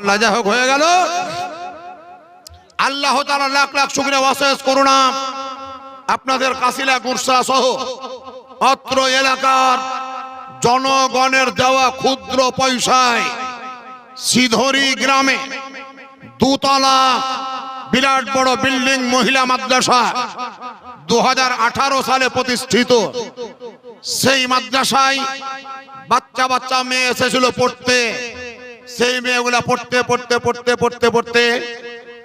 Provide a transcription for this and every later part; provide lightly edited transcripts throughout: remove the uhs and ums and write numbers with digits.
লাজা হোক হয়ে গেল। আল্লাহ তাআলা লাখ লাখ শুকরিয়া ওয়াসেস করুণা আপনাদের কাশিলা গুরসা সহ অত্র এলাকার জনগণের দেওয়া ক্ষুদ্র পয়সায় সিধরি গ্রামে দুতলা বিরাট বড় বিল্ডিং মহিলা মাদ্রাসা 2018 সালে প্রতিষ্ঠিত। সেই মাদ্রাসায় বাচ্চা বাচ্চা মেয়ে এসেছিল পড়তে। সেই মেয়েগুলা পড়তে পড়তে পড়তে পড়তে পড়তে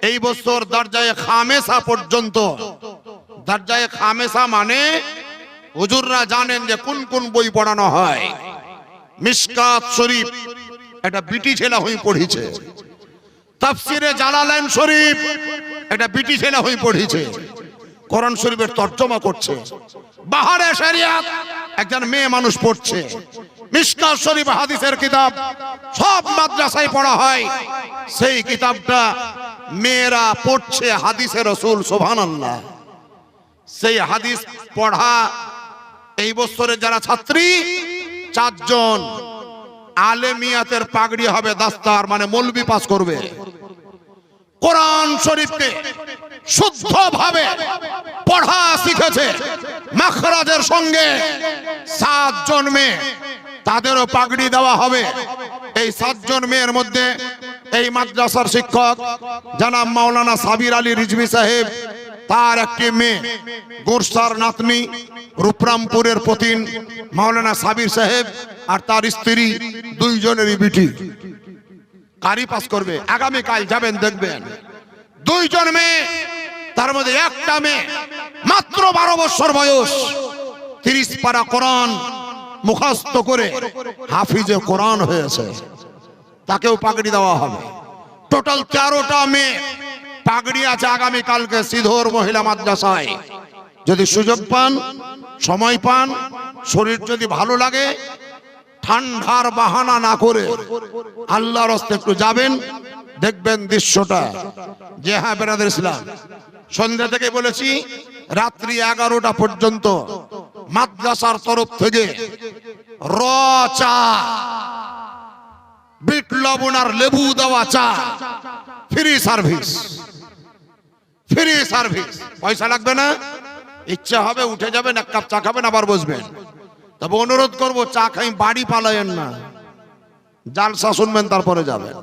এই বছর দরজায়ে খামেসা পর্যন্ত। দরজায়ে খামেসা মানে হুজুররা জানেন যে কোন কোন বই পড়ানো হয়। মিশকাত শরীফ এটা বিটি ছেলে হয়ে পড়িছে। তাফসিরে জালালাইন শরীফ এটা বিটি ছেলে হয়ে পড়িছে। কোরআন শরীফের তর্জমা করছে। বাহারে শরিয়াত একজন মেয়ে মানুষ পড়ছে। মিশকাত শরীফ হাদিসের কিতাব সব মাদ্রাসায় পড়া হয়। সেই কিতাবটা মেয়েরা পড়ছে হাদিসে রাসূল সুবহানাল্লাহ। সেই হাদিস পড়া এই বছরে যারা ছাত্রী 4 জন আলেমিয়াতের পাগড়ি হবে, দাস্তার মানে মৌলবি পাস করবে। কোরআন শরীফকে শুদ্ধভাবে পড়া শিখেছে মাখরাজের সঙ্গে। 7 জন মেয়ে তাদেরও পাগড়ি দেওয়া হবে। এই 7 জন মেয়ের মধ্যে এই মাদ্রাসার শিক্ষক জনাব মাওলানা সাবির আলী রিজভী সাহেব, তার একটি মেয়ে গোরসার নাতনি রূপরামপুরের পতিন মাওলানা সাবির সাহেব, আর তার স্ত্রী 2 জনেরই বিটি কারি পাস করবে। আগামীকাল যাবেন দেখবেন 2 জন মেয়ে, তার মধ্যে একটা মেয়ে মাত্র 12 বছর বয়স, 30 পারা কোরআন মুখস্থ করে হাফিজে কোরআন হয়েছে। তাকেও পাগড়ি দেওয়া হবে। টোটাল 13টা মেয়ে পাগড়ি আছে আগামীকালকে সিধর মহিলা মাদ্রাসায়। যদি সুযোগ পান, সময় পান, শরীর যদি ভালো লাগে, ঠান্ডার বাহানা না করে আল্লাহর রাস্তায় একটু যাবেন, দেখবেন দৃশ্যটা। যে হ্যাঁ বেরাদের ইসলাম, সন্ধ্যা থেকে বলেছি রাত্রি 11টা পর্যন্ত মাদ্রাসার তরফ থেকে র চা, বিট লবণ আর লেবু দেওয়া চা, ফ্রি সার্ভিস। ফ্রি সার্ভিস, পয়সা লাগবে না। ইচ্ছা হবে উঠে যাবেন, 1 কাপ চা খাবেন, আবার বসবেন। তবে অনুরোধ করব চা খাই বাড়ি পালায়েন না, জালসা শুনবেন তারপরে যাবেন।